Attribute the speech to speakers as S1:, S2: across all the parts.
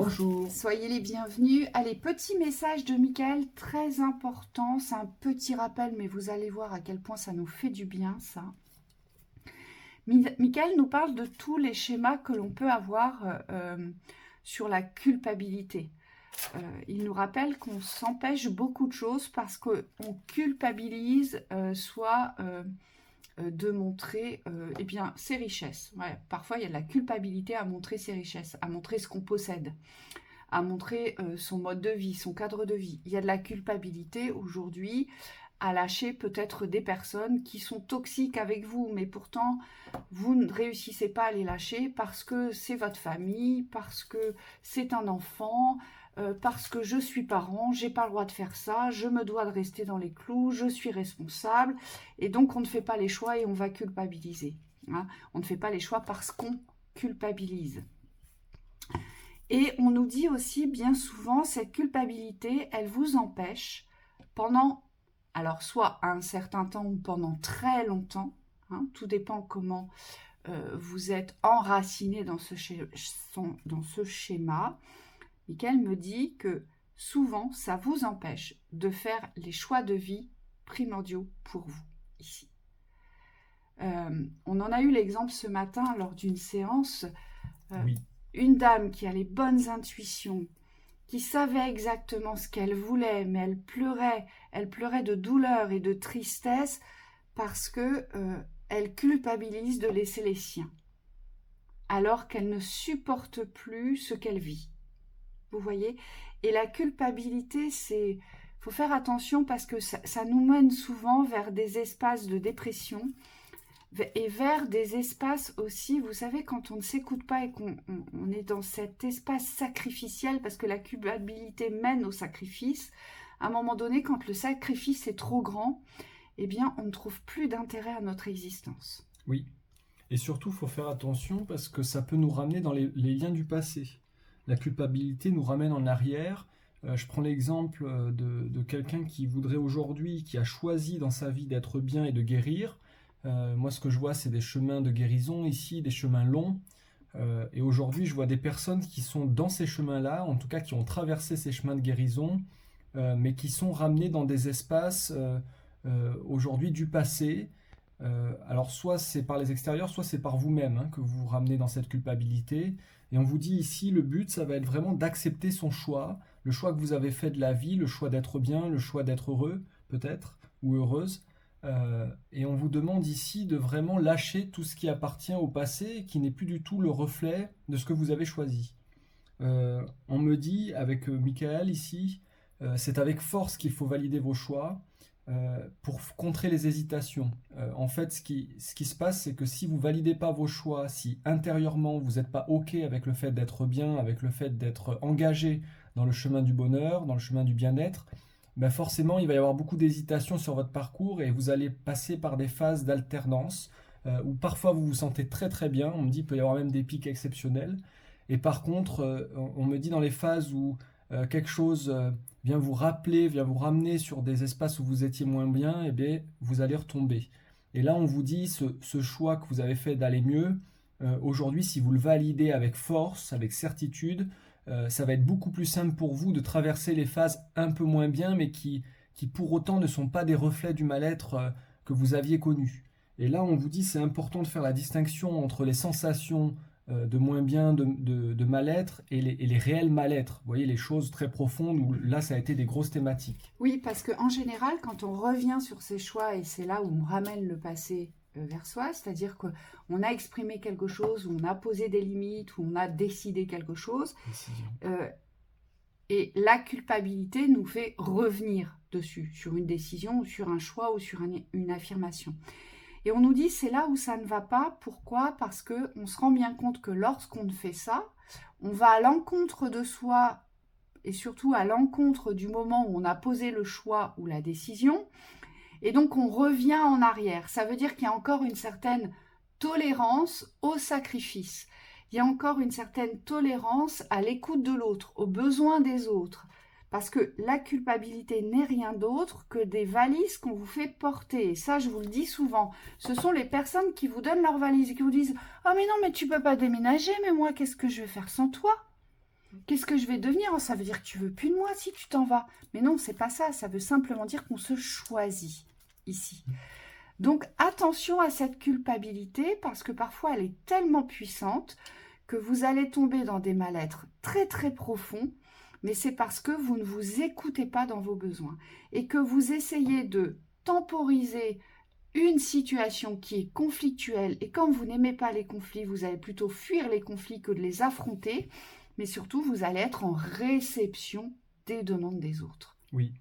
S1: Bonjour.
S2: Soyez les bienvenus. Allez, petit message de Michael, très important. C'est un petit rappel, mais vous allez voir à quel point ça nous fait du bien, ça. Michael nous parle de tous les schémas que l'on peut avoir sur la culpabilité. Il nous rappelle qu'on s'empêche beaucoup de choses parce qu'on culpabilise soit de montrer eh bien, ses richesses. Ouais, parfois, il y a de la culpabilité à montrer ses richesses, à montrer ce qu'on possède, à montrer son mode de vie, son cadre de vie. Il y a de la culpabilité aujourd'hui à lâcher peut-être des personnes qui sont toxiques avec vous, mais pourtant, vous ne réussissez pas à les lâcher parce que c'est votre famille, parce que c'est un enfant, parce que je suis parent, j'ai pas le droit de faire ça, je me dois de rester dans les clous, je suis responsable, et donc on ne fait pas les choix et on va culpabiliser. Hein. On ne fait pas les choix parce qu'on culpabilise. Et on nous dit aussi bien souvent, cette culpabilité, elle vous empêche pendant, alors soit un certain temps ou pendant très longtemps, hein, tout dépend comment vous êtes enraciné dans ce schéma. Michael me dit que souvent, ça vous empêche de faire les choix de vie primordiaux pour vous, ici. On en a eu l'exemple ce matin lors d'une séance.
S1: Oui.
S2: Une dame qui a les bonnes intuitions, qui savait exactement ce qu'elle voulait, mais elle pleurait de douleur et de tristesse parce que elle culpabilise de laisser les siens, alors qu'elle ne supporte plus ce qu'elle vit. Vous voyez? Et la culpabilité, faut faire attention parce que ça nous mène souvent vers des espaces de dépression et vers des espaces aussi, vous savez, quand on ne s'écoute pas et qu'on est dans cet espace sacrificiel, parce que la culpabilité mène au sacrifice, à un moment donné, quand le sacrifice est trop grand, eh bien, on ne trouve plus d'intérêt à notre existence.
S1: Oui. Et surtout, il faut faire attention parce que ça peut nous ramener dans les liens du passé. La culpabilité nous ramène en arrière. Je prends l'exemple de quelqu'un qui voudrait aujourd'hui, qui a choisi dans sa vie d'être bien et de guérir. Moi, ce que je vois, c'est des chemins de guérison ici, des chemins longs. Et aujourd'hui, je vois des personnes qui sont dans ces chemins-là, en tout cas qui ont traversé ces chemins de guérison, mais qui sont ramenées dans des espaces aujourd'hui du passé. Alors soit c'est par les extérieurs, soit c'est par vous-même hein, que vous vous ramenez dans cette culpabilité. Et on vous dit ici, le but, ça va être vraiment d'accepter son choix, le choix que vous avez fait de la vie, le choix d'être bien, le choix d'être heureux, peut-être, ou heureuse. Et on vous demande ici de vraiment lâcher tout ce qui appartient au passé et qui n'est plus du tout le reflet de ce que vous avez choisi. On me dit avec Michael ici, c'est avec force qu'il faut valider vos choix pour contrer les hésitations. En fait, ce qui se passe, c'est que si vous validez pas vos choix, si intérieurement vous n'êtes pas OK avec le fait d'être bien, avec le fait d'être engagé dans le chemin du bonheur, dans le chemin du bien-être, ben forcément, il va y avoir beaucoup d'hésitations sur votre parcours et vous allez passer par des phases d'alternance où parfois vous vous sentez très très bien. On me dit qu'il peut y avoir même des pics exceptionnels. Et par contre, on me dit dans les phases où quelque chose vient vous rappeler, vient vous ramener sur des espaces où vous étiez moins bien, eh bien, vous allez retomber. Et là, on vous dit, ce choix que vous avez fait d'aller mieux, aujourd'hui, si vous le validez avec force, avec certitude, ça va être beaucoup plus simple pour vous de traverser les phases un peu moins bien, mais qui pour autant ne sont pas des reflets du mal-être que vous aviez connu. Et là, on vous dit, c'est important de faire la distinction entre les sensations de moins bien, de mal-être et les réels mal-être. Vous voyez, les choses très profondes où là, ça a été des grosses thématiques.
S2: Oui, parce qu'en général, quand on revient sur ses choix, et c'est là où on ramène le passé vers soi, c'est-à-dire qu'on a exprimé quelque chose, où on a posé des limites, où on a décidé quelque chose, et la culpabilité nous fait revenir dessus, sur une décision, ou sur un choix, ou sur une affirmation. Et on nous dit, c'est là où ça ne va pas. Pourquoi? Parce qu'on se rend bien compte que lorsqu'on fait ça, on va à l'encontre de soi et surtout à l'encontre du moment où on a posé le choix ou la décision. Et donc, on revient en arrière. Ça veut dire qu'il y a encore une certaine tolérance au sacrifice. Il y a encore une certaine tolérance à l'écoute de l'autre, aux besoins des autres. Parce que la culpabilité n'est rien d'autre que des valises qu'on vous fait porter. Et ça, je vous le dis souvent. Ce sont les personnes qui vous donnent leurs valises et qui vous disent « Oh mais non, mais tu peux pas déménager, mais moi, qu'est-ce que je vais faire sans toi ?» Qu'est-ce que je vais devenir? Oh, ça veut dire que tu veux plus de moi si tu t'en vas. Mais non, c'est pas ça. Ça veut simplement dire qu'on se choisit ici. Donc, attention à cette culpabilité parce que parfois, elle est tellement puissante que vous allez tomber dans des mal-être très, très profonds. Mais c'est parce que vous ne vous écoutez pas dans vos besoins et que vous essayez de temporiser une situation qui est conflictuelle. Et comme vous n'aimez pas les conflits, vous allez plutôt fuir les conflits que de les affronter. Mais surtout, vous allez être en réception des demandes des autres.
S1: Oui.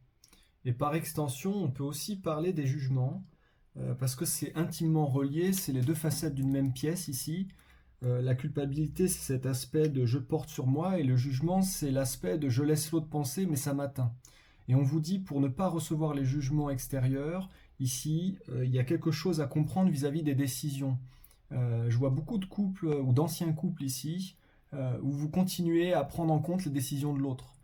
S1: Et par extension, on peut aussi parler des jugements, parce que c'est intimement relié, c'est les deux facettes d'une même pièce ici. La culpabilité, c'est cet aspect de je porte sur moi, et le jugement, c'est l'aspect de je laisse l'autre penser, mais ça m'atteint. Et on vous dit, pour ne pas recevoir les jugements extérieurs, ici, il y a quelque chose à comprendre vis-à-vis des décisions. Je vois beaucoup de couples, ou d'anciens couples ici, où vous continuez à prendre en compte les décisions de l'autre.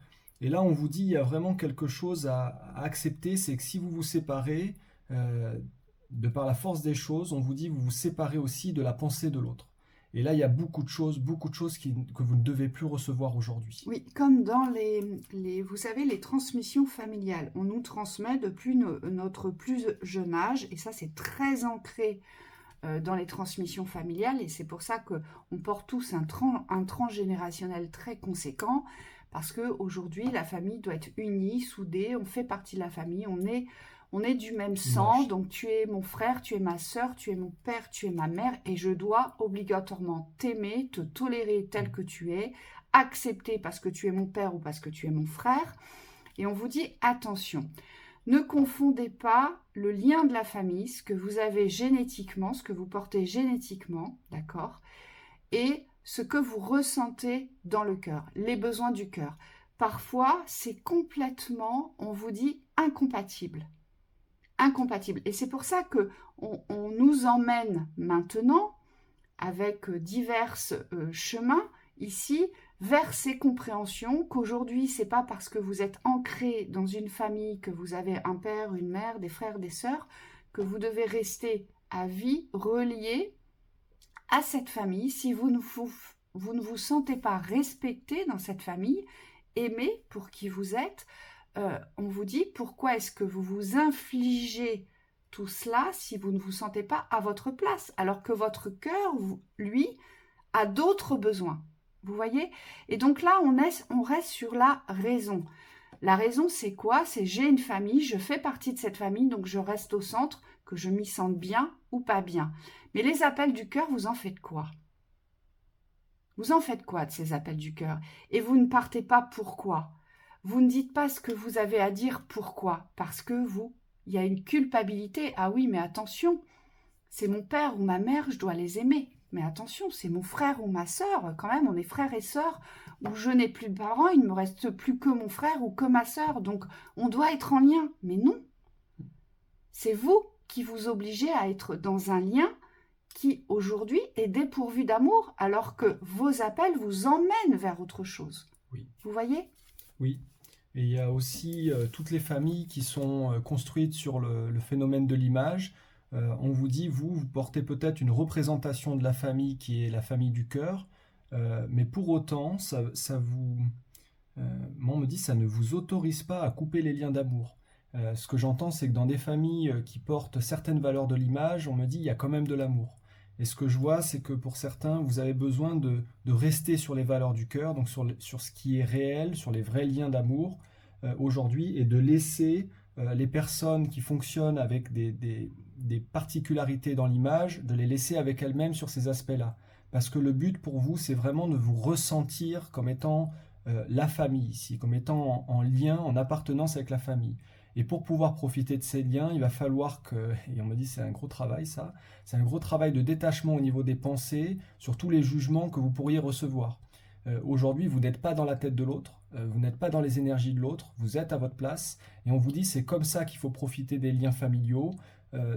S1: Et là, on vous dit, il y a vraiment quelque chose à accepter, c'est que si vous vous séparez, de par la force des choses, on vous dit, vous vous séparez aussi de la pensée de l'autre. Et là, il y a beaucoup de choses que vous ne devez plus recevoir aujourd'hui.
S2: Oui, comme dans vous savez, les transmissions familiales. On nous transmet depuis notre plus jeune âge, et ça, c'est très ancré dans les transmissions familiales, et c'est pour ça qu'on porte tous un transgénérationnel très conséquent, parce qu'aujourd'hui, la famille doit être unie, soudée, on fait partie de la famille, on est du même sang, donc tu es mon frère, tu es ma sœur, tu es mon père, tu es ma mère, et je dois obligatoirement t'aimer, te tolérer tel que tu es, accepter parce que tu es mon père ou parce que tu es mon frère. Et on vous dit attention, ne confondez pas le lien de la famille, ce que vous avez génétiquement, ce que vous portez génétiquement, d'accord, et ce que vous ressentez dans le cœur, les besoins du cœur. Parfois, c'est complètement, on vous dit, incompatible. Incompatible. Et c'est pour ça que on nous emmène maintenant, avec divers chemins, ici, vers ces compréhensions qu'aujourd'hui, c'est pas parce que vous êtes ancré dans une famille, que vous avez un père, une mère, des frères, des sœurs, que vous devez rester à vie relié à cette famille. Si vous ne vous sentez pas respecté dans cette famille, aimé pour qui vous êtes, on vous dit pourquoi est-ce que vous vous infligez tout cela si vous ne vous sentez pas à votre place, alors que votre cœur, lui, a d'autres besoins. Vous voyez? Et donc là, on reste sur la raison. La raison, c'est quoi? C'est j'ai une famille, je fais partie de cette famille, donc je reste au centre, que je m'y sente bien ou pas bien. Mais les appels du cœur, vous en faites quoi? Vous en faites quoi de ces appels du cœur? Et vous ne partez pas pourquoi? Vous ne dites pas ce que vous avez à dire pourquoi? Parce que il y a une culpabilité. Ah oui, mais attention, c'est mon père ou ma mère, je dois les aimer. Mais attention, c'est mon frère ou ma sœur, quand même, on est frères et sœurs, où je n'ai plus de parents, il ne me reste plus que mon frère ou que ma sœur, donc on doit être en lien. Mais non, c'est vous qui vous obligez à être dans un lien qui, aujourd'hui, est dépourvu d'amour, alors que vos appels vous emmènent vers autre chose.
S1: Oui.
S2: Vous voyez?
S1: Oui. Et il y a aussi toutes les familles qui sont construites sur le phénomène de l'image. On vous dit, vous portez peut-être une représentation de la famille qui est la famille du cœur, mais pour autant, moi, on me dit, ça ne vous autorise pas à couper les liens d'amour. Ce que j'entends, c'est que dans des familles qui portent certaines valeurs de l'image, on me dit, il y a quand même de l'amour. Et ce que je vois, c'est que pour certains, vous avez besoin de rester sur les valeurs du cœur, donc sur ce qui est réel, sur les vrais liens d'amour aujourd'hui, et de laisser les personnes qui fonctionnent avec des particularités dans l'image, de les laisser avec elles-mêmes sur ces aspects-là. Parce que le but pour vous, c'est vraiment de vous ressentir comme étant la famille ici, comme étant en lien, en appartenance avec la famille. Et pour pouvoir profiter de ces liens, il va falloir et on me dit c'est un gros travail ça, c'est un gros travail de détachement au niveau des pensées, sur tous les jugements que vous pourriez recevoir. Aujourd'hui, vous n'êtes pas dans la tête de l'autre, vous n'êtes pas dans les énergies de l'autre, vous êtes à votre place, et on vous dit c'est comme ça qu'il faut profiter des liens familiaux,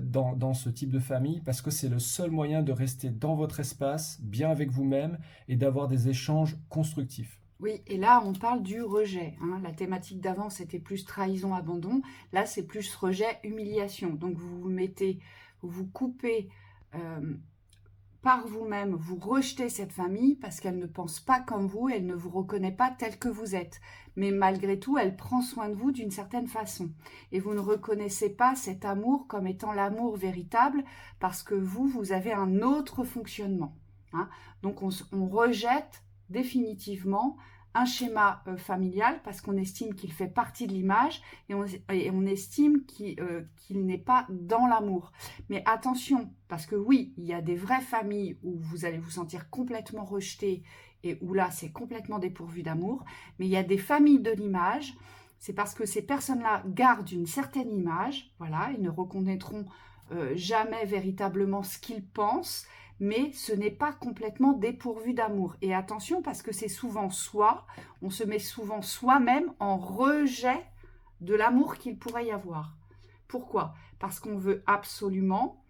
S1: dans ce type de famille, parce que c'est le seul moyen de rester dans votre espace, bien avec vous-même, et d'avoir des échanges constructifs.
S2: Oui, et là, on parle du rejet. Hein. La thématique d'avant, c'était plus trahison, abandon. Là, c'est plus rejet, humiliation. Donc, vous vous coupez, par vous-même, vous rejetez cette famille parce qu'elle ne pense pas comme vous, elle ne vous reconnaît pas tel que vous êtes. Mais malgré tout, elle prend soin de vous d'une certaine façon. Et vous ne reconnaissez pas cet amour comme étant l'amour véritable parce que vous avez un autre fonctionnement. Hein. Donc on rejette définitivement un schéma familial parce qu'on estime qu'il fait partie de l'image et on estime qu'il n'est pas dans l'amour. Mais attention, parce que oui, il y a des vraies familles où vous allez vous sentir complètement rejeté et où là, c'est complètement dépourvu d'amour. Mais il y a des familles de l'image, c'est parce que ces personnes-là gardent une certaine image, voilà, ils ne reconnaîtront jamais véritablement ce qu'ils pensent, mais ce n'est pas complètement dépourvu d'amour. Et attention, parce que c'est souvent on se met souvent soi-même en rejet de l'amour qu'il pourrait y avoir. Pourquoi? Parce qu'on veut absolument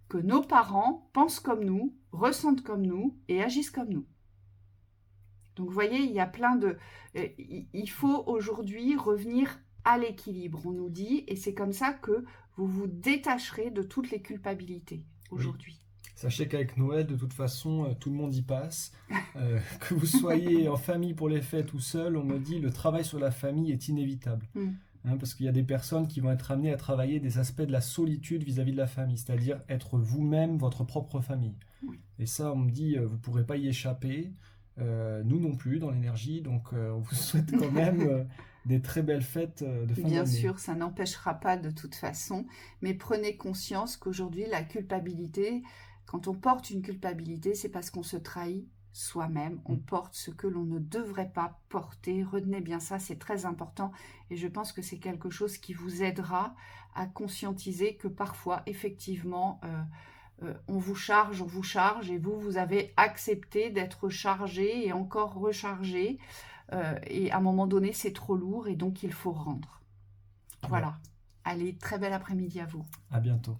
S2: que nos parents pensent comme nous, ressentent comme nous et agissent comme nous. Donc vous voyez, il y a plein de... il faut aujourd'hui revenir à l'équilibre, on nous dit, et c'est comme ça que vous vous détacherez de toutes les culpabilités aujourd'hui.
S1: Oui. Sachez qu'avec Noël, de toute façon, tout le monde y passe. Que vous soyez en famille pour les fêtes ou seul, on me dit le travail sur la famille est inévitable. Hein, parce qu'il y a des personnes qui vont être amenées à travailler des aspects de la solitude vis-à-vis de la famille, c'est-à-dire être vous-même votre propre famille. Et ça, on me dit, vous ne pourrez pas y échapper. Nous non plus dans l'énergie, donc on vous souhaite quand même des très belles fêtes de fin d'année.
S2: Bien sûr, ça n'empêchera pas de toute façon, mais prenez conscience qu'aujourd'hui la culpabilité, quand on porte une culpabilité, c'est parce qu'on se trahit soi-même, on porte ce que l'on ne devrait pas porter. Retenez bien ça, c'est très important et je pense que c'est quelque chose qui vous aidera à conscientiser que parfois effectivement on vous charge et vous avez accepté d'être chargé et encore rechargé et à un moment donné c'est trop lourd et donc il faut rendre. Voilà. Allez, très bel après-midi à vous.
S1: À bientôt.